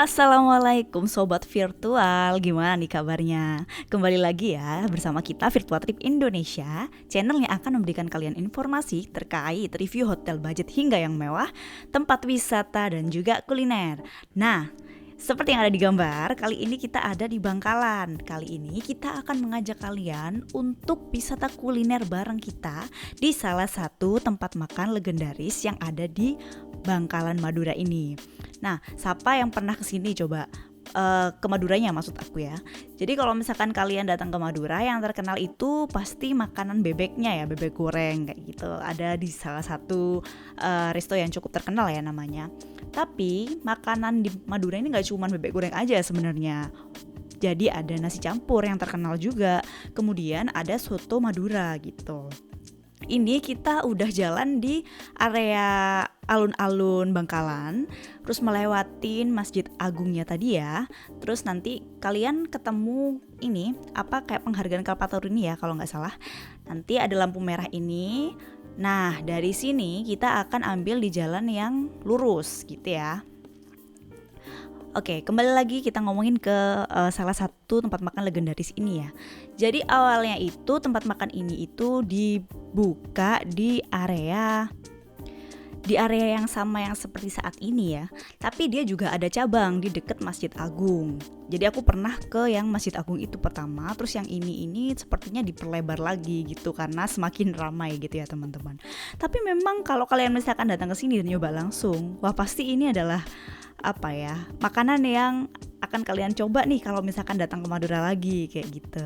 Assalamualaikum Sobat Virtual, gimana nih kabarnya? Kembali lagi ya bersama kita Virtual Trip Indonesia, channel yang akan memberikan kalian informasi terkait review hotel budget hingga yang mewah, tempat wisata dan juga kuliner. Nah, seperti yang ada di gambar, kali ini kita ada di Bangkalan. Kali ini kita akan mengajak kalian untuk wisata kuliner bareng kita di salah satu tempat makan legendaris yang ada di Bangkalan, Madura ini. Nah, siapa yang pernah kesini coba? Ke Maduranya maksud aku ya. Jadi kalau misalkan kalian datang ke Madura, yang terkenal itu pasti makanan bebeknya ya, bebek goreng kayak gitu. Ada di salah satu resto yang cukup terkenal ya namanya. Tapi makanan di Madura ini nggak cuma bebek goreng aja sebenarnya. Jadi ada nasi campur yang terkenal juga. Kemudian ada soto Madura gitu. Ini kita udah jalan di area alun-alun Bangkalan, terus melewatin Masjid Agungnya tadi ya. Terus nanti kalian ketemu ini kayak penghargaan Kalpataru ini ya kalau nggak salah. Nanti ada lampu merah ini. Nah dari sini kita akan ambil di jalan yang lurus gitu ya. Oke, kembali lagi kita ngomongin ke salah satu tempat makan legendaris ini ya. Jadi awalnya itu tempat makan ini itu dibuka di area yang sama yang seperti saat ini ya. Tapi dia juga ada cabang di dekat Masjid Agung. Jadi aku pernah ke yang Masjid Agung itu pertama, terus yang ini sepertinya diperlebar lagi gitu karena semakin ramai gitu ya teman-teman. Tapi memang kalau kalian misalkan datang ke sini dan nyoba langsung, wah pasti ini adalah makanan yang akan kalian coba nih kalau misalkan datang ke Madura lagi kayak gitu.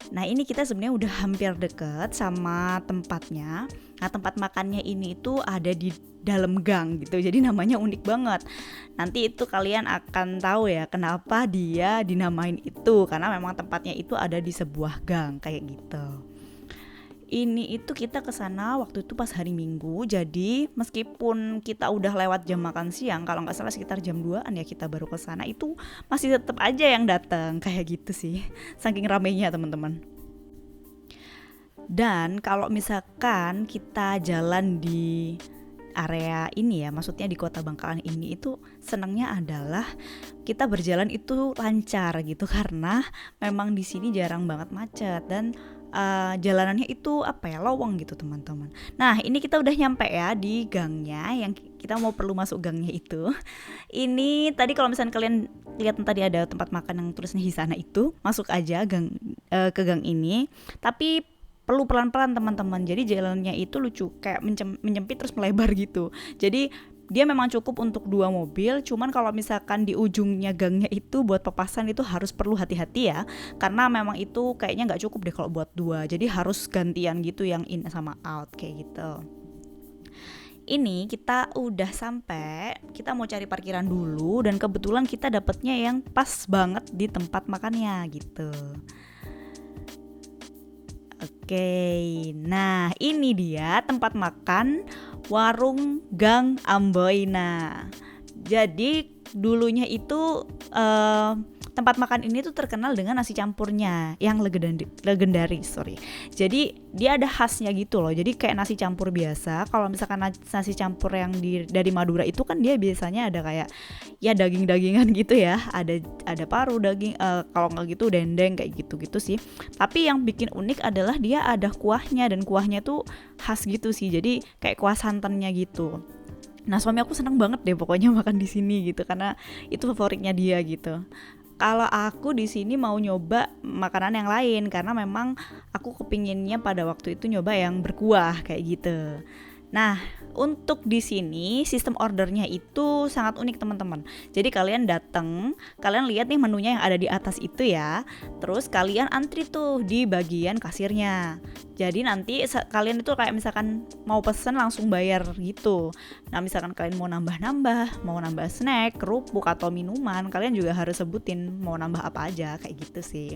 Nah ini kita sebenarnya udah hampir deket sama tempatnya. Nah tempat makannya ini itu ada di dalam gang gitu, jadi namanya unik banget. Nanti itu kalian akan tahu ya kenapa dia dinamain itu, karena memang tempatnya itu ada di sebuah gang kayak gitu. Ini itu kita kesana waktu itu pas hari Minggu. Jadi meskipun kita udah lewat jam makan siang, kalau nggak salah sekitar jam 2an ya kita baru kesana, itu masih tetap aja yang datang kayak gitu sih, saking ramainya teman-teman. Dan kalau misalkan kita jalan di area ini ya, maksudnya di kota Bangkalan ini, itu senangnya adalah kita berjalan itu lancar gitu karena memang di sini jarang banget macet dan jalanannya itu lowong gitu teman-teman. Nah ini kita udah nyampe ya di gangnya yang kita mau perlu masuk gangnya itu. Ini tadi kalau misalnya kalian lihat tadi ada tempat makan yang tulisnya di sana itu, masuk aja ke gang ini. Tapi perlu pelan-pelan teman-teman. Jadi jalannya itu lucu kayak menyempit terus melebar gitu. Jadi dia memang cukup untuk 2 mobil, cuman kalau misalkan di ujungnya gangnya itu buat pepasan itu harus perlu hati-hati ya, karena memang itu kayaknya nggak cukup deh kalau buat 2, jadi harus gantian gitu yang in sama out kayak gitu. Ini kita udah sampai, kita mau cari parkiran dulu dan kebetulan kita dapetnya yang pas banget di tempat makannya gitu. Oke, nah ini dia tempat makan Warung Gang Amboina. Jadi dulunya itu tempat makan ini tuh terkenal dengan nasi campurnya yang legendaris. Jadi dia ada khasnya gitu loh. Jadi kayak nasi campur biasa. Kalau misalkan nasi campur yang dari Madura itu kan dia biasanya ada kayak ya daging-dagingan gitu ya. Ada paru daging, kalau nggak gitu dendeng kayak gitu-gitu sih. Tapi yang bikin unik adalah dia ada kuahnya, dan kuahnya tuh khas gitu sih. Jadi kayak kuah santannya gitu. Nah suami aku seneng banget deh pokoknya makan di sini gitu karena itu favoritnya dia gitu. Kalau aku di sini mau nyoba makanan yang lain karena memang aku kepinginnya pada waktu itu nyoba yang berkuah kayak gitu. Nah, untuk di sini sistem ordernya itu sangat unik teman-teman. Jadi kalian datang, kalian lihat nih menunya yang ada di atas itu ya. Terus kalian antri tuh di bagian kasirnya. Jadi nanti kalian itu kayak misalkan mau pesen langsung bayar gitu. Nah misalkan kalian mau nambah-nambah, mau nambah snack, kerupuk atau minuman, kalian juga harus sebutin mau nambah apa aja kayak gitu sih.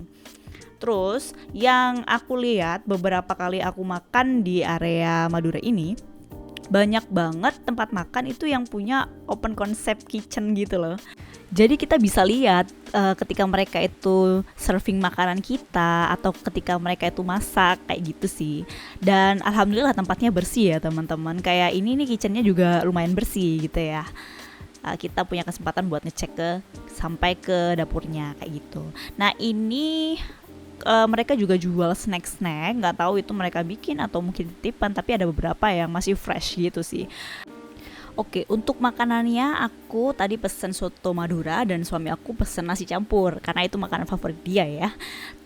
Terus yang aku lihat beberapa kali aku makan di area Madura ini, banyak banget tempat makan itu yang punya open concept kitchen gitu loh. Jadi kita bisa lihat ketika mereka itu serving makanan kita atau ketika mereka itu masak kayak gitu sih. Dan alhamdulillah tempatnya bersih ya teman-teman. Kayak ini nih kitchennya juga lumayan bersih gitu ya. kita punya kesempatan buat ngecek sampai ke dapurnya kayak gitu. Nah ini mereka juga jual snack-snack, nggak tahu itu mereka bikin atau mungkin titipan, tapi ada beberapa yang masih fresh gitu sih. Oke, untuk makanannya aku tadi pesen soto Madura dan suami aku pesen nasi campur karena itu makanan favorit dia ya.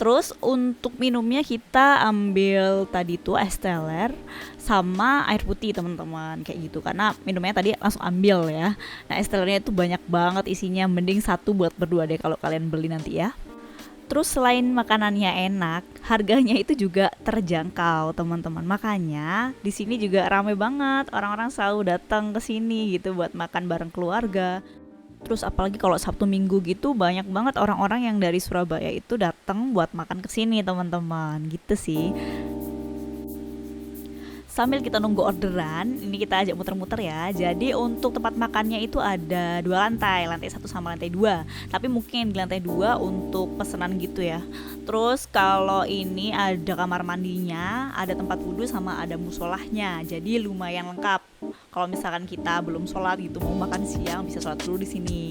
Terus untuk minumnya kita ambil tadi tuh es teler sama air putih teman-teman kayak gitu karena minumnya tadi langsung ambil ya. Nah es telernya itu banyak banget isinya, mending satu buat berdua deh kalau kalian beli nanti ya. Terus selain makanannya enak, harganya itu juga terjangkau, teman-teman. Makanya di sini juga ramai banget, orang-orang selalu datang ke sini gitu buat makan bareng keluarga. Terus apalagi kalau Sabtu Minggu gitu banyak banget orang-orang yang dari Surabaya itu datang buat makan ke sini, teman-teman. Gitu sih. Sambil kita nunggu orderan, ini kita ajak muter-muter ya. Jadi untuk tempat makannya itu ada 2 lantai, lantai 1 sama lantai 2. Tapi mungkin di lantai 2 untuk pesanan gitu ya. Terus kalau ini ada kamar mandinya, ada tempat wudhu sama ada musolahnya. Jadi lumayan lengkap. Kalau misalkan kita belum sholat gitu mau makan siang bisa sholat dulu di sini.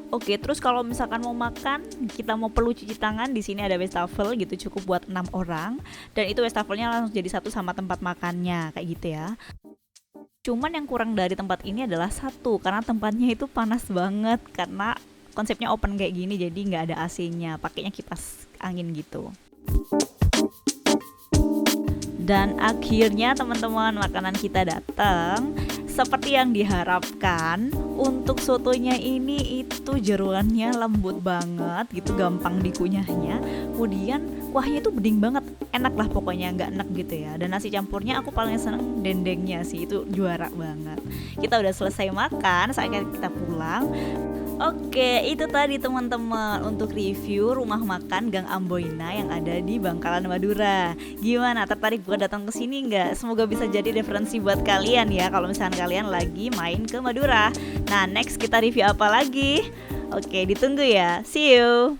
Oke, terus kalau misalkan mau makan, kita mau perlu cuci tangan, di sini ada wastafel gitu cukup buat 6 orang dan itu wastafelnya langsung jadi satu sama tempat makannya kayak gitu ya. Cuman yang kurang dari tempat ini adalah satu karena tempatnya itu panas banget karena konsepnya open kayak gini jadi nggak ada AC-nya, pakainya kipas angin gitu. Dan akhirnya teman-teman makanan kita datang seperti yang diharapkan. Untuk sotonya ini itu jeroannya lembut banget gitu, gampang dikunyahnya. Kemudian kuahnya itu bening banget, enak lah pokoknya, nggak enak gitu ya. Dan nasi campurnya aku paling seneng dendengnya sih, itu juara banget. Kita udah selesai makan, saatnya kita pulang. Oke, itu tadi teman-teman untuk review rumah makan Gang Amboina yang ada di Bangkalan Madura. Gimana, tertarik buat datang ke sini nggak? Semoga bisa jadi referensi buat kalian ya kalau misalnya kalian lagi main ke Madura. Nah, next kita review apa lagi? Oke, ditunggu ya. See you.